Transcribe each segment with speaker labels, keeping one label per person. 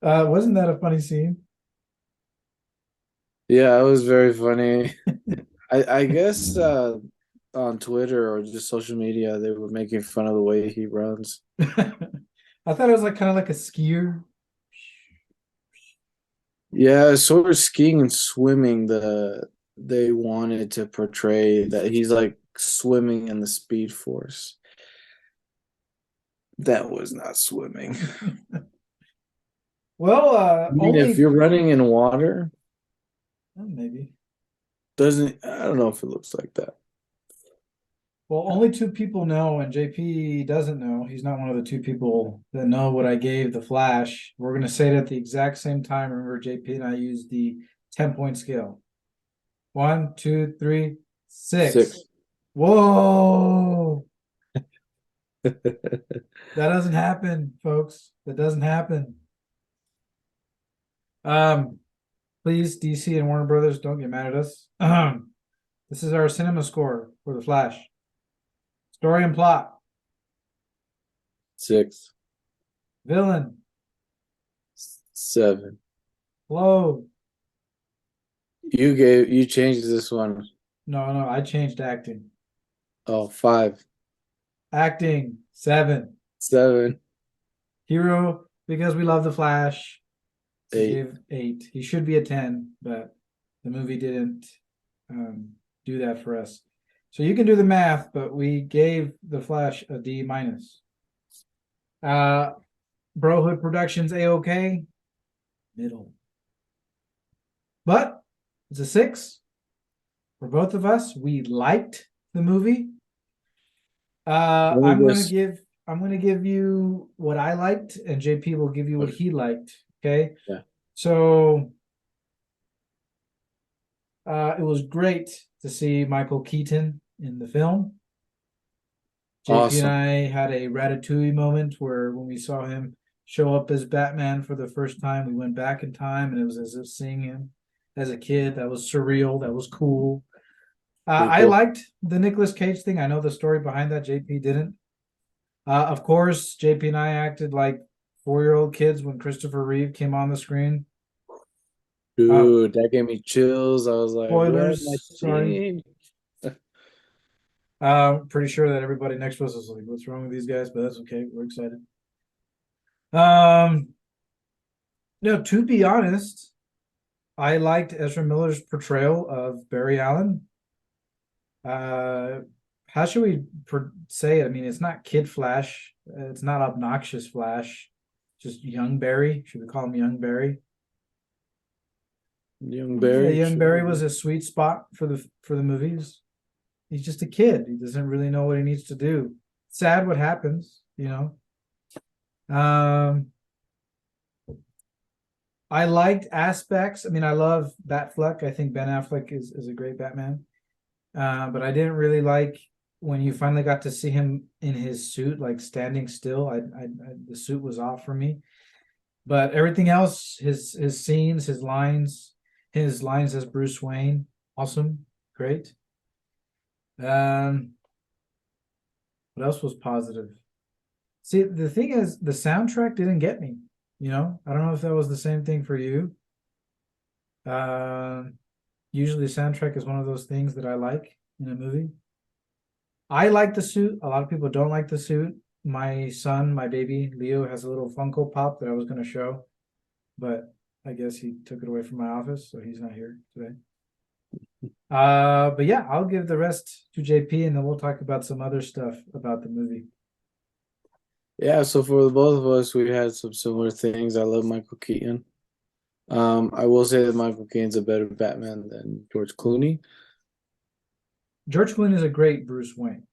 Speaker 1: Wasn't that a funny scene?
Speaker 2: Yeah, it was very funny. I guess on Twitter or just social media, they were making fun of the way he runs.
Speaker 1: I thought it was like kind of like a skier.
Speaker 2: Yeah, sort of skiing and swimming, they wanted to portray that he's like swimming in the speed force. That was not swimming.
Speaker 1: Well,
Speaker 2: I mean, if
Speaker 1: only
Speaker 2: you're running in water,
Speaker 1: maybe.
Speaker 2: doesn't I don't know if it looks like that.
Speaker 1: Well, only two people know, and JP doesn't know. He's not one of the two people that know what I gave the Flash. We're gonna say it at the exact same time. Remember, JP and I used the 10-point scale. One, two, three,
Speaker 2: Six.
Speaker 1: six. Whoa! That doesn't happen, folks. That doesn't happen. Um, please, DC and Warner Brothers, don't get mad at us. This is our cinema score for The Flash. Story and plot.
Speaker 2: Six.
Speaker 1: Villain.
Speaker 2: Seven.
Speaker 1: Flow.
Speaker 2: You changed this one.
Speaker 1: No, no, I changed acting.
Speaker 2: Oh, five.
Speaker 1: Acting. 7.
Speaker 2: Seven.
Speaker 1: Hero, because we love The Flash. We
Speaker 2: Eight.
Speaker 1: gave 8. He should be a 10, but the movie didn't um, do that for us. So you can do the math, but we gave The Flash a D minus. Brohood Productions A-OK, middle. But it's a 6 for both of us. We liked the movie.
Speaker 2: Let me
Speaker 1: I'm gonna
Speaker 2: guess.
Speaker 1: give you what I liked, and JP will give you what
Speaker 2: Okay.
Speaker 1: he liked. Okay.
Speaker 2: Yeah.
Speaker 1: So it was great to see Michael Keaton in the film. JP and
Speaker 2: Awesome.
Speaker 1: I had a Ratatouille moment where when we saw him show up as Batman for the first time, we went back in time and it was as if seeing him as a kid. That was surreal. That was cool.
Speaker 2: Pretty
Speaker 1: I
Speaker 2: cool.
Speaker 1: liked the Nicolas Cage thing. I know the story behind that. JP didn't. Of course, JP and I acted like 4-year-old kids when Christopher Reeve came on the screen. Uh,
Speaker 2: Dude, that gave me chills. I was like, what am I
Speaker 1: Spoilers. Sorry.
Speaker 2: seeing?
Speaker 1: Pretty sure that everybody next to us is like, "What's wrong with these guys?" But that's okay. We're excited. Um, no, to be honest, I liked Ezra Miller's portrayal of Barry Allen. Uh, how should we say it? I mean, it's not Kid Flash. It's not obnoxious Flash. Just young Barry. Should we call him young Barry?
Speaker 2: Young
Speaker 1: Yeah,
Speaker 2: Barry,
Speaker 1: young
Speaker 2: sure.
Speaker 1: Barry was a sweet spot for the movies. He's just a kid. He doesn't really know what he needs to do. Sad what happens. Um, I liked aspects. I mean, I love Batfleck. I think Ben Affleck is a great Batman. But I didn't really like when you finally got to see him in his suit, like standing still. The suit was off for me. But everything else, his scenes, his lines as Bruce Wayne, awesome, great. Um, what else was positive? See, the thing is, the soundtrack didn't get me. I don't know if that was the same thing for you. Uh, Usually, the soundtrack is one of those things that I like in a movie. I like the suit. A lot of people don't like the suit. My son, my baby Leo, has a little Funko Pop that I was going to show, but I guess he took it away from my office, so he's not here today. But yeah, I'll give the rest to JP, and then we'll talk about some other stuff about the movie.
Speaker 2: Yeah, so for the both of us, we had some similar things. I love Michael Keaton. I will say that Michael Keaton's a better Batman than George Clooney.
Speaker 1: George Clooney is a great Bruce Wayne.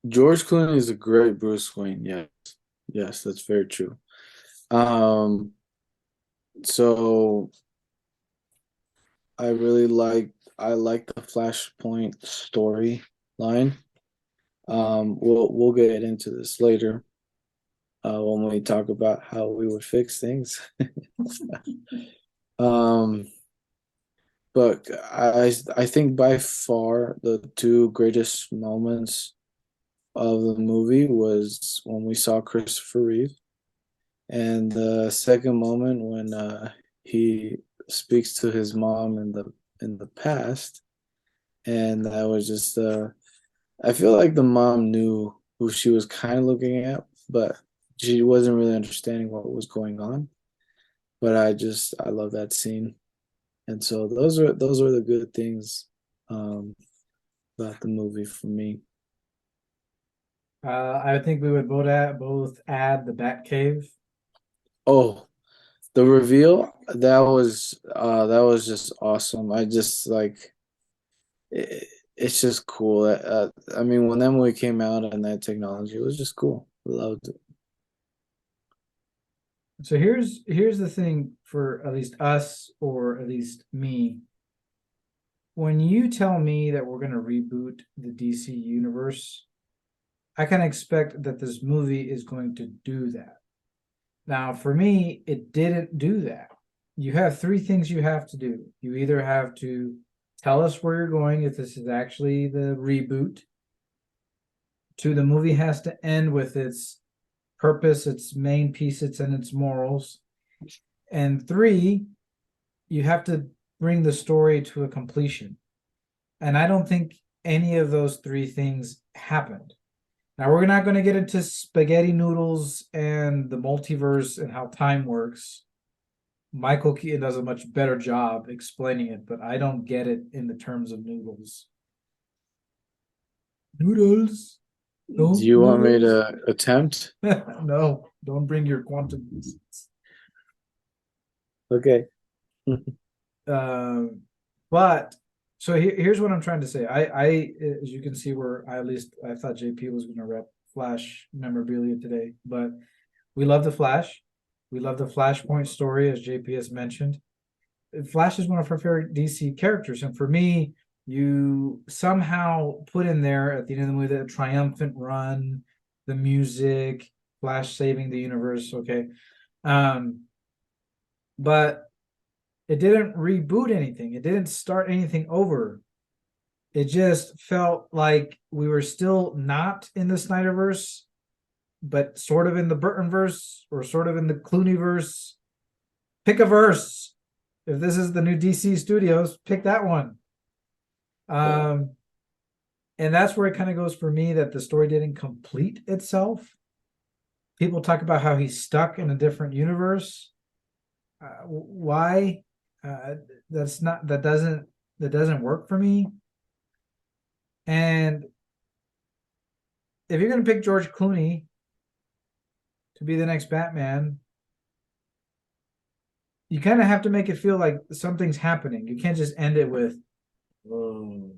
Speaker 2: George Clooney is a great Bruce Wayne. Yes, yes, that's very true. Um, so I like the Flashpoint storyline. We'll get into this later when we talk about how we would fix things. Um, but I think by far the two greatest moments of the movie was when we saw Christopher Reeve. And the second moment when he speaks to his mom in the past, and that was just I feel like the mom knew who she was kind of looking at, but she wasn't really understanding what was going on. But I love that scene, and so those are the good things um, about the movie for me.
Speaker 1: I think we would both add the Batcave.
Speaker 2: Oh, the reveal that was just awesome. I just like it, it's just cool. I mean, when that movie came out and that technology, it was just cool. I loved it.
Speaker 1: So here's the thing for at least us, or at least me. When you tell me that we're going to reboot the DC universe, I can expect that this movie is going to do that. Now, for me, it didn't do that. You have three things you have to do. You either have to tell us where you're going, if this is actually the reboot. Two, the movie has to end with its purpose, its main piece, and its morals. And three, you have to bring the story to a completion. And I don't think any of those three things happened. Now, we're not going to get into spaghetti noodles and the multiverse and how time works. Michael Keaton does a much better job explaining it, but I don't get it in the terms of noodles. Noodles.
Speaker 2: Do
Speaker 1: Don't
Speaker 2: you want me
Speaker 1: noodles.
Speaker 2: to attempt?
Speaker 1: No, don't bring your quantum physics.
Speaker 2: Okay.
Speaker 1: Um, but so here's what I'm trying to say. I, as you can see, where I at least I thought JP was going to rep Flash memorabilia today, but we love the Flash. We love the Flashpoint story, as JP has mentioned. Flash is one of our favorite DC characters, and for me, you somehow put in there at the end of the movie the triumphant run, the music, Flash saving the universe. Okay, um, but it didn't reboot anything. It didn't start anything over. It just felt like we were still not in the Snyderverse, but sort of in the Burtonverse or sort of in the Clooneyverse. Pick a verse. If this is the new DC Studios, pick that one.
Speaker 2: Yeah.
Speaker 1: Um, and that's where it kind of goes for me, that the story didn't complete itself. People talk about how he's stuck in a different universe. Why? That's not that doesn't work for me. And if you're gonna pick George Clooney to be the next Batman, you kind of have to make it feel like something's happening. You can't just end it with, "Whoa,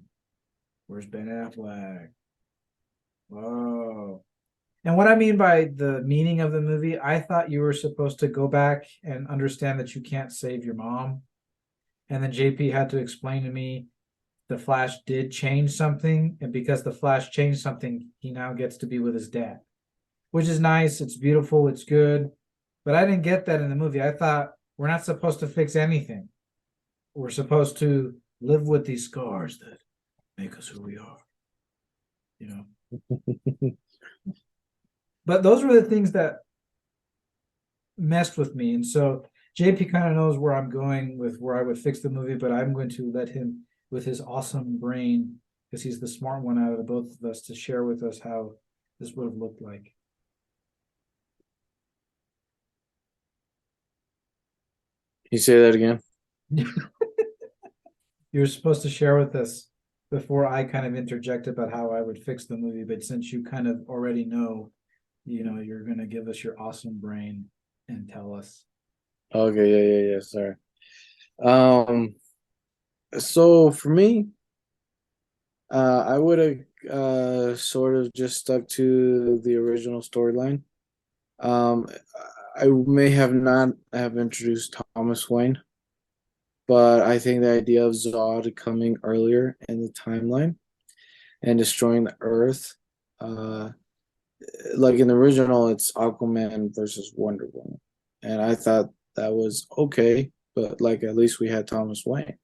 Speaker 1: where's Ben Affleck? Whoa." And what I mean by the meaning of the movie, I thought you were supposed to go back and understand that you can't save your mom. And then JP had to explain to me the Flash did change something. And because the Flash changed something, he now gets to be with his dad, which is nice. It's beautiful. It's good. But I didn't get that in the movie. I thought we're not supposed to fix anything. We're supposed to live with these scars that make us who we are, you know? But those were the things that messed with me. And so JP kind of knows where I'm going with where I would fix the movie, but I'm going to let him, with his awesome brain, because he's the smart one out of the both of us, to share with us how this would have looked like.
Speaker 2: You say that again?
Speaker 1: You're supposed to share with us before I kind of interject about how I would fix the movie, but since you kind of already know, you're going to give us your awesome brain and tell us.
Speaker 2: Okay, yeah. Sorry. Um, so for me, I would have sort of just stuck to the original storyline. Um, I may have not have introduced Thomas Wayne, but I think the idea of Zod coming earlier in the timeline and destroying the Earth, uh, like in the original, it's Aquaman versus Wonder Woman, and I thought that was okay, but like at least we had Thomas Wayne.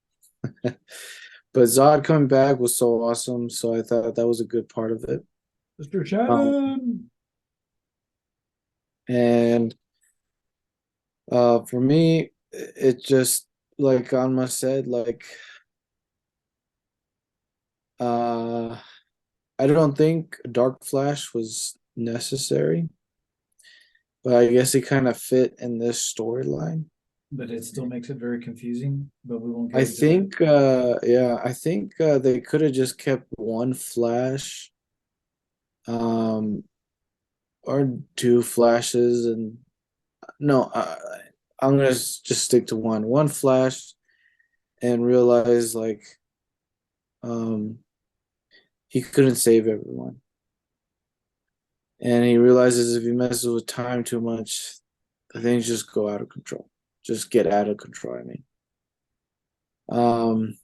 Speaker 2: But Zod coming back was so awesome, so I thought that was a good part of it.
Speaker 1: Mr.
Speaker 2: Um,
Speaker 1: Shannon.
Speaker 2: and For me, it just like Alma said, like uh, I don't think Dark Flash was necessary, but I guess it kind of fit in this storyline.
Speaker 1: But it still makes it very confusing. But we won't get
Speaker 2: I
Speaker 1: into that.
Speaker 2: think, I think they could have just kept one Flash, um, or two Flashes, and no, I'm gonna just stick to one Flash, and realize like, um, he couldn't save everyone, and he realizes if he messes with time too much, things just go out of control, just get out of control. I mean, um,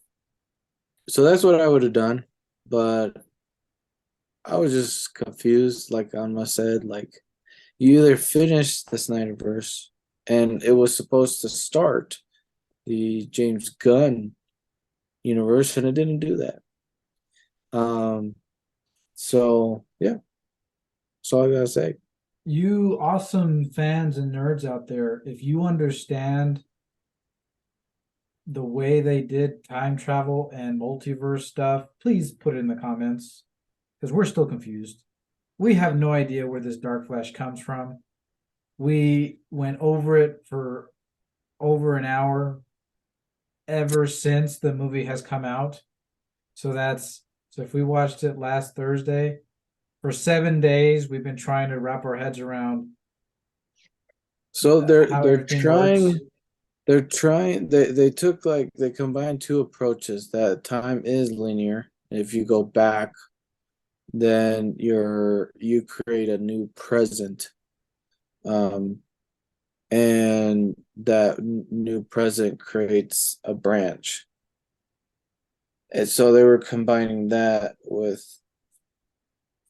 Speaker 2: so that's what I would have done, but I was just confused, like Alma said, like you either finish the Snyderverse and it was supposed to start the James Gunn universe and it didn't do that. Um so yeah, that's all I gotta say.
Speaker 1: You awesome fans and nerds out there, if you understand the way they did time travel and multiverse stuff, please put it in the comments because we're still confused. We have no idea where this Dark Flash comes from. We went over it for over an hour ever since the movie has come out. So if we watched it last Thursday, for 7 days, we've been trying to wrap our heads around
Speaker 2: So
Speaker 1: how everything works.
Speaker 2: they're trying they took like they combined two approaches that time is linear. If you go back, then you create a new present. Um and that new present creates a branch. And so they were combining that with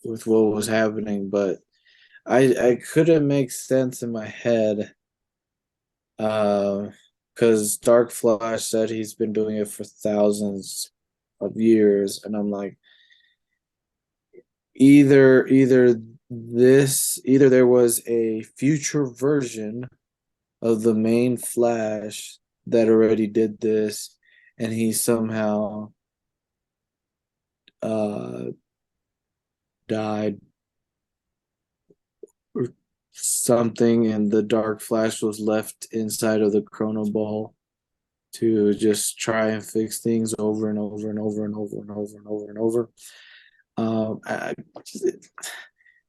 Speaker 2: what was happening, but I couldn't make sense in my head, because Dark Flash said he's been doing it for thousands of years, and I'm like, either there was a future version of the main Flash that already did this, and he somehow uh died or something, and the Dark Flash was left inside of the Chrono Ball to just try and fix things over and over and over and over and over and over and over. I,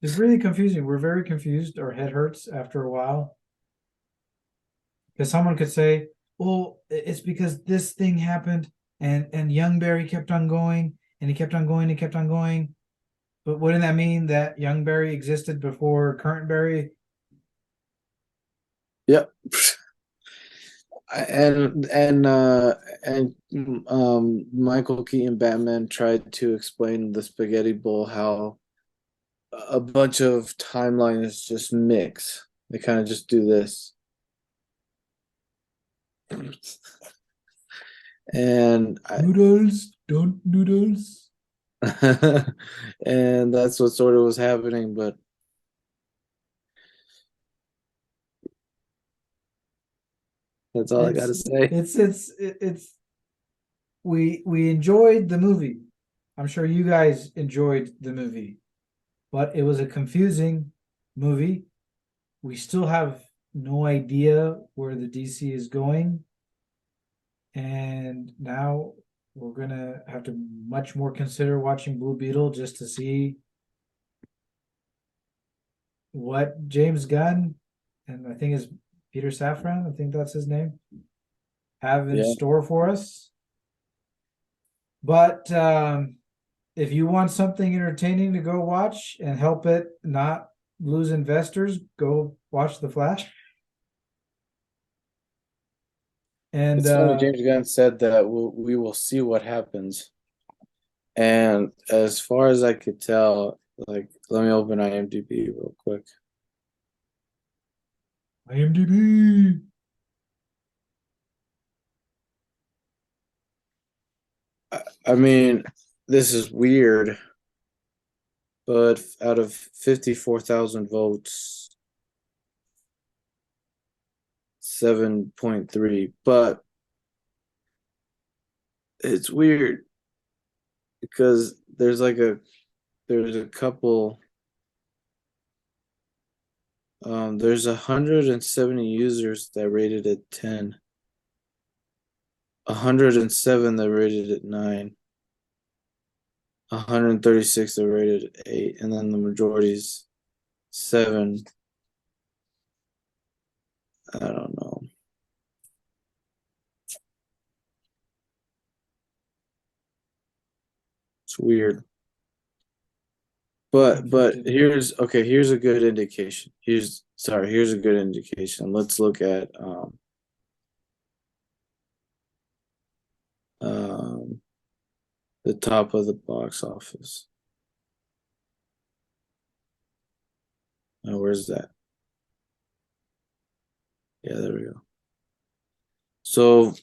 Speaker 1: It's really confusing. We're very confused. Our head hurts after a while because someone could say, "Well, it's because this thing happened, and young Barry kept on going, and he kept on going, and kept on going." But wouldn't that mean that young Barry existed before current Barry?
Speaker 2: yep. And Michael Keaton Batman tried to explain the spaghetti bowl how a bunch of timelines just mix. They kind of just do this. And
Speaker 1: Noodles, don't noodles.
Speaker 2: and that's what sort of was happening, but that's all I
Speaker 1: It's
Speaker 2: gotta say.
Speaker 1: it's we enjoyed the movie. I'm sure you guys enjoyed the movie, but it was a confusing movie. We still have no idea where the DC is going, and now we're gonna have to much more consider watching Blue Beetle just to see what James Gunn and I think is Peter Safran, I think that's his name, have in
Speaker 2: Yeah.
Speaker 1: store for us. But if you want something entertaining to go watch and help it not lose investors, go watch The Flash. And
Speaker 2: It's funny, James Gunn said that we will see what happens. And as far as I could tell, like, let me open IMDb real quick.
Speaker 1: IMDb.
Speaker 2: I mean, this is weird, but out of 54,000 votes, 7.3. But it's weird because there's a couple there's 170 users that rated it 10, 107 that rated it 9, 136 that rated it 8, and then the majority's 7. I don't know. It's weird. But here's a good indication. Here's a good indication. Let's look at um the top of the box office. Now, where's that? Yeah, there we go. So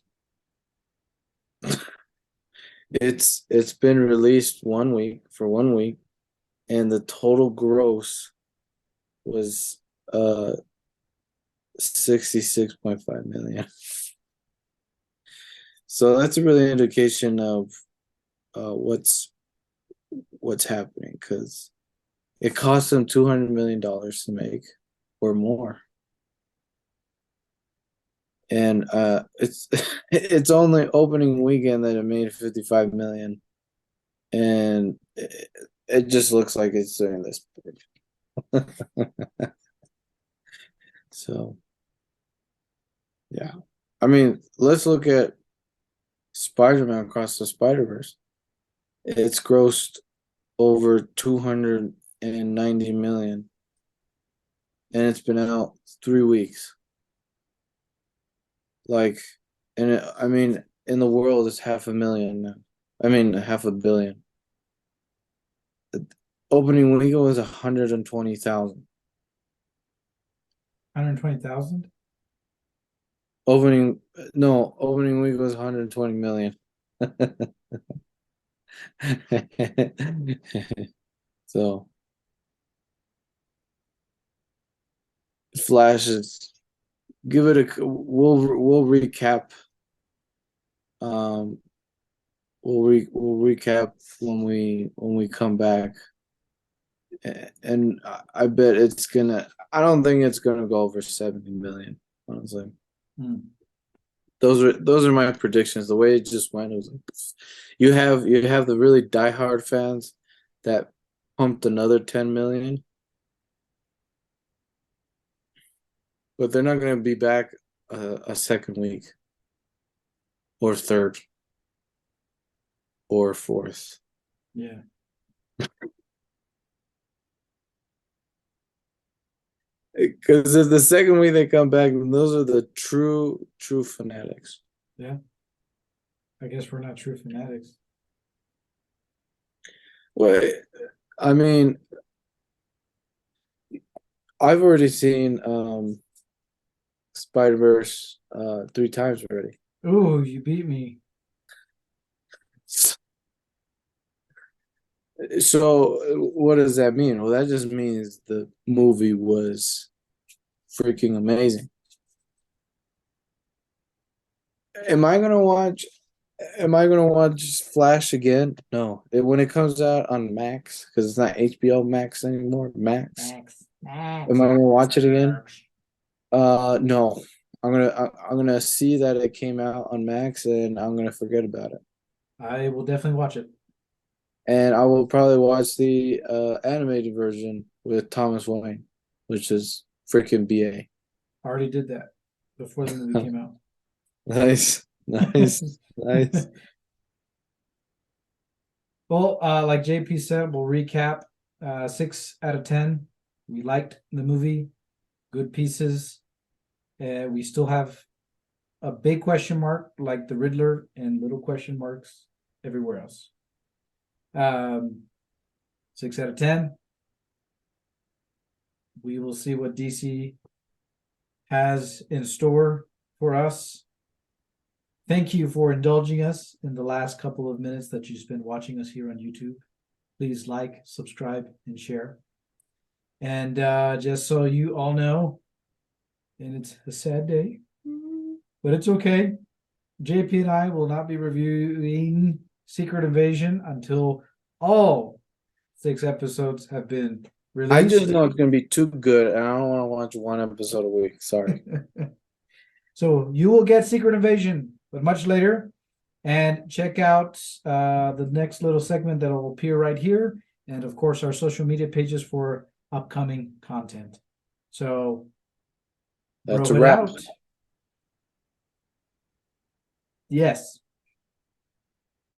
Speaker 2: it's been released 1 week for 1 week, and the total gross was 66.5 million. So that's a really indication of what's happening, because it cost them $200 million to make or more. And it's it's only opening weekend that it made 55 million, and it just looks like it's doing this. So yeah, I mean, let's look at Spider-Man Across the Spider-Verse. It's grossed over 290 million, and it's been out 3 weeks. Like, I mean, in the world, it's 500,000 now. I mean, 500,000,000. The opening weekend was 120,000.
Speaker 1: 120,000.
Speaker 2: Opening week was 120 million. So Flash is give it a we'll recap we'll recap when we come back, and I bet I don't think it's gonna go over 70 million, honestly. Those are my predictions. The way it just went, it was like, you have the really diehard fans that pumped another 10 million, but they're not going to be back a second week or third or fourth.
Speaker 1: Yeah.
Speaker 2: Because if the second week they come back, those are the true fanatics.
Speaker 1: Yeah. I guess we're not true fanatics.
Speaker 2: Well, I mean, I've already seen Spider-Verse 3 times already.
Speaker 1: Ooh, you beat me.
Speaker 2: So what does that mean? Well, that just means the movie was freaking amazing. Am I gonna watch Flash again? No. When it comes out on Max, because it's not HBO Max anymore. Max. Am I gonna watch it again? No. I'm gonna see that it came out on Max, and I'm gonna forget about it.
Speaker 1: I will definitely watch it.
Speaker 2: And I will probably watch the animated version with Thomas Wayne, which is freaking BA.
Speaker 1: I already did that before the movie came out.
Speaker 2: Nice. Nice.
Speaker 1: Well, like JP said, we'll recap. 6 out of 10. We liked the movie. Good pieces. We still have a big question mark like the Riddler and little question marks everywhere else. 6 out of 10. We will see what DC has in store for us. Thank you for indulging us in the last couple of minutes that you spent watching us here on YouTube. Please like, subscribe, and share. And just so you all know, and it's a sad day, but it's okay. JP and I will not be reviewing Secret Invasion until all 6 episodes have been
Speaker 2: I just
Speaker 1: released.
Speaker 2: know it's gonna be too good, and I don't want to watch one episode a week. Sorry.
Speaker 1: So you will get Secret Invasion, but much later. And check out the next little segment that will appear right here. And of course, our social media pages for upcoming content. So,
Speaker 2: That's a
Speaker 1: bro it
Speaker 2: wrap.
Speaker 1: out. Yes.